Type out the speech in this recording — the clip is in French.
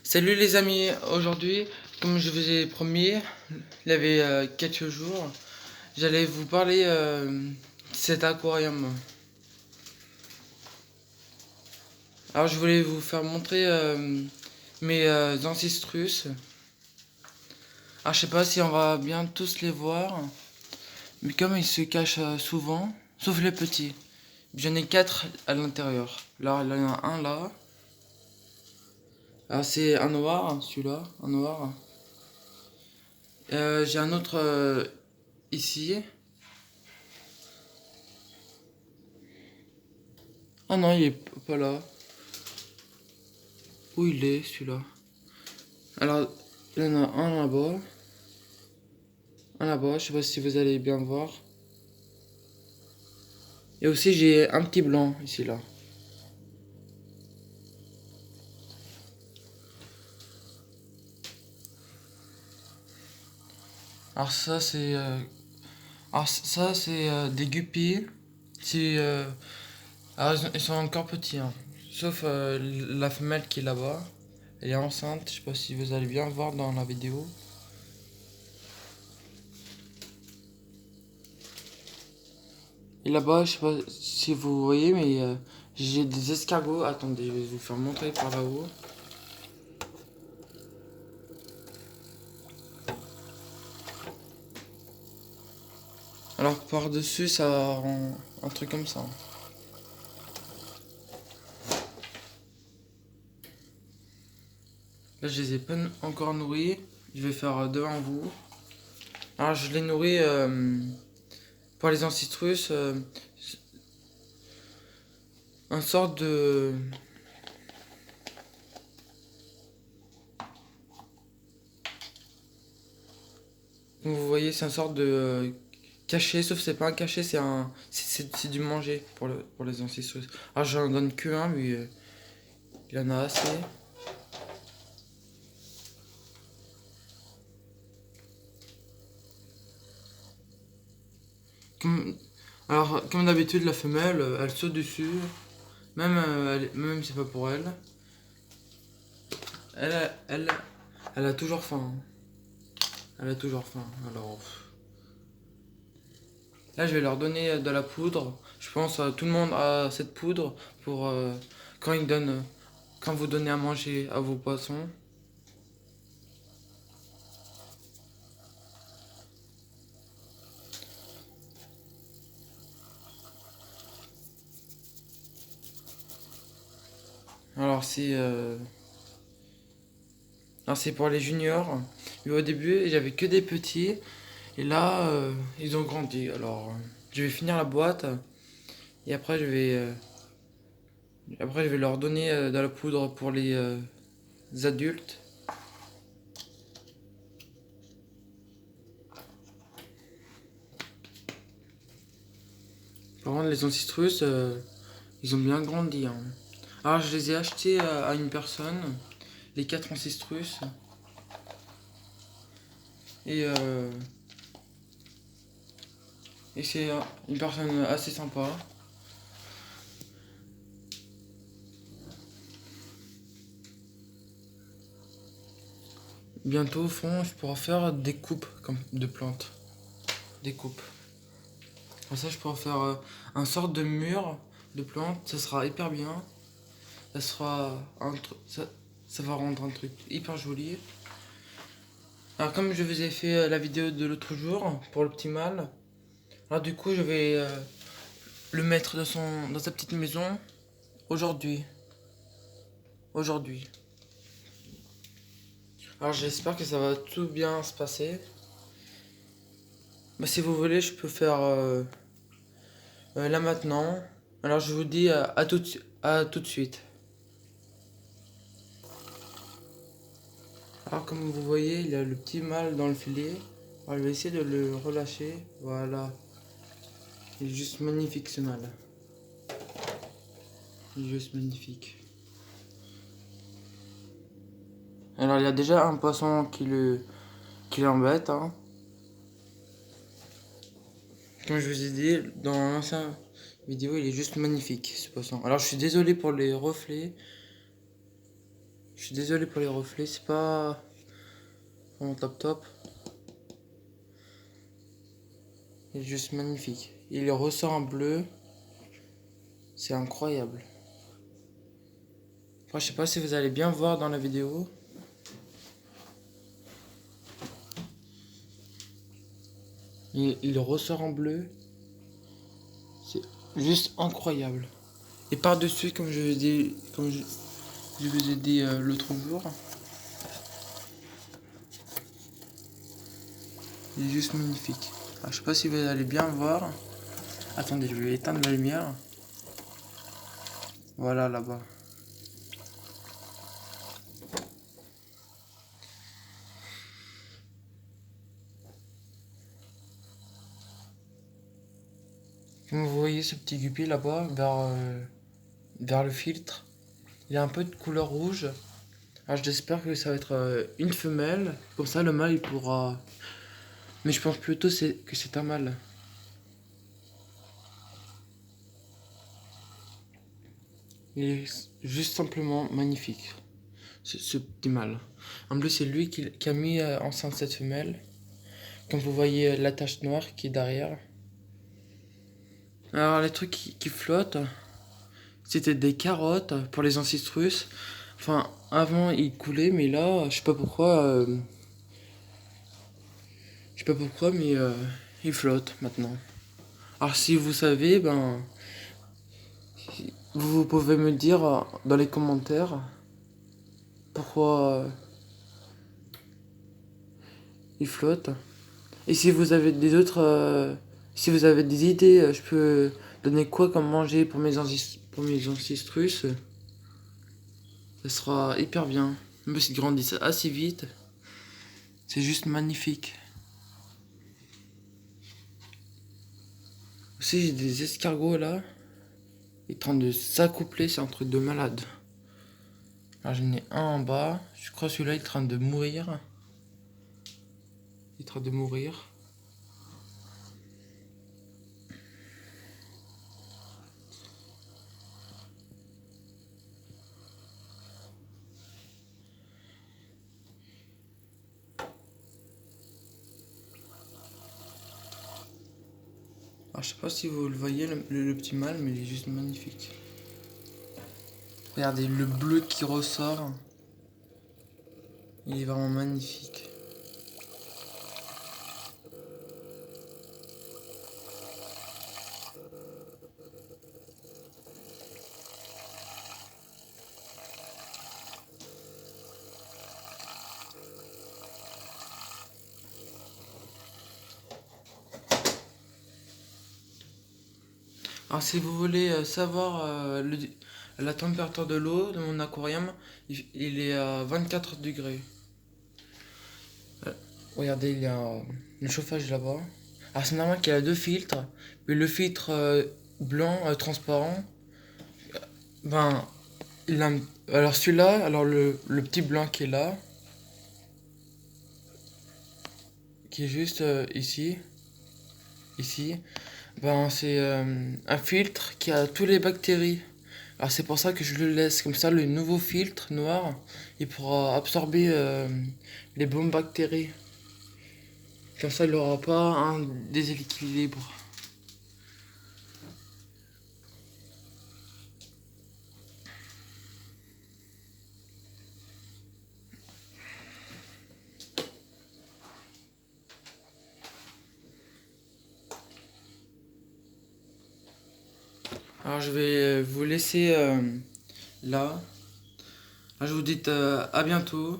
Salut les amis, aujourd'hui, comme je vous ai promis, il y avait quelques jours, j'allais vous parler de cet aquarium. Alors je voulais vous faire montrer mes ancistrus. Alors je sais pas si on va bien tous les voir, mais comme ils se cachent souvent, sauf les petits. J'en ai 4 à l'intérieur. Là, il y en a un là. Alors c'est un noir, celui-là, un noir. J'ai un autre ici. Ah non, il est pas là. Où il est celui-là? Alors, il y en a un là-bas. Un là-bas, je sais pas si vous allez bien voir. Et aussi j'ai un petit blanc ici là. Alors ça c'est des guppies. C'est alors ils sont encore petits hein. Sauf la femelle qui est là-bas. Elle est enceinte, je sais pas si vous allez bien voir dans la vidéo. Et là-bas, je sais pas si vous voyez, mais j'ai des escargots. Attendez, je vais vous faire montrer par là-haut. Alors par-dessus, ça rend un truc comme ça. Là, je les ai pas encore nourris. Je vais faire devant vous. Alors, je les nourris pour les ancistrus. Un sorte de... Comme vous voyez, c'est un sorte de cachet. Sauf que c'est pas un cachet, c'est du manger pour les ancistrus. Alors, j'en donne que un, mais il en a assez. Comme, alors, comme d'habitude, la femelle, elle saute dessus. Même si c'est pas pour elle. Elle, a- elle, elle a toujours faim. Elle a toujours faim. Alors, là, je vais leur donner de la poudre. Je pense que tout le monde a cette poudre pour quand quand vous donnez à manger à vos poissons. Alors c'est pour les juniors. Mais au début, j'avais que des petits. Et là, ils ont grandi. Alors, je vais finir la boîte. Et après, je vais leur donner de la poudre pour les adultes. Par contre, les ancistrus, ils ont bien grandi, hein. Alors, je les ai achetés à une personne, les 4 ancistrus. Et, euh, et c'est une personne assez sympa. Bientôt, au fond, je pourrai faire des coupes comme de plantes. Des coupes. Comme ça, je pourrai faire un sorte de mur de plantes. Ça sera hyper bien. Ça sera ça va rendre un truc hyper joli. Alors, comme je vous ai fait la vidéo de l'autre jour pour le petit mâle, alors du coup, je vais le mettre dans sa petite maison aujourd'hui. Aujourd'hui. Alors, j'espère que ça va tout bien se passer. Bah, si vous voulez, je peux faire là maintenant. Alors, je vous dis à tout de suite. Alors, comme vous voyez, il y a le petit mâle dans le filet. Alors, je vais essayer de le relâcher. Voilà. Il est juste magnifique ce mâle. Il est juste magnifique. Alors, il y a déjà un poisson qui l'embête, hein. Comme je vous ai dit, dans l'ancienne vidéo, il est juste magnifique ce poisson. Alors, je suis désolé pour les reflets. Je suis désolé pour les reflets, c'est pas vraiment top. Il est juste magnifique. Il ressort en bleu. C'est incroyable. Enfin, je sais pas si vous allez bien voir dans la vidéo. Il ressort en bleu. C'est juste incroyable. Et par-dessus, je vous ai dit l'autre jour, il est juste magnifique. Alors, je sais pas si vous allez bien voir. Attendez, je vais éteindre la lumière. Voilà, là-bas. Comme vous voyez ce petit guppy là-bas, vers le filtre, il a un peu de couleur rouge. Alors j'espère que ça va être une femelle. Comme ça, le mâle il pourra. Mais je pense plutôt que c'est un mâle. Il est juste simplement magnifique. Ce petit mâle. En plus, c'est lui qui a mis enceinte cette femelle. Comme vous voyez la tache noire qui est derrière. Alors les trucs qui flottent, c'était des carottes pour les ancistrus. Enfin, avant ils coulaient, mais là, je sais pas pourquoi. Mais ils flottent maintenant. Alors si vous savez, vous pouvez me dire dans les commentaires pourquoi ils flottent. Et si vous avez si vous avez des idées, je peux donner quoi comme manger pour pour mes ancistrus. Ça sera hyper bien. Même s'ils grandissent assez vite, c'est juste magnifique. Aussi j'ai des escargots là. Ils sont en train de s'accoupler, c'est un truc de malade. Alors j'en ai un en bas. Je crois que celui-là il est en train de mourir. Il est en train de mourir. Alors, je sais pas si vous le voyez, le petit mâle, mais il est juste magnifique. Regardez le bleu qui ressort. Il est vraiment magnifique. Alors si vous voulez savoir la température de l'eau de mon aquarium, il est à 24 degrés. Regardez, il y a le chauffage là-bas. Alors c'est normal qu'il y a deux filtres, mais le filtre blanc transparent, ben, alors celui-là, alors le petit blanc qui est là, qui est juste ici, ben c'est un filtre qui a toutes les bactéries. Alors c'est pour ça que je le laisse, comme ça le nouveau filtre noir, il pourra absorber les bonnes bactéries. Comme ça il n'aura pas un déséquilibre. Alors je vais vous laisser là. Je vous dis à bientôt.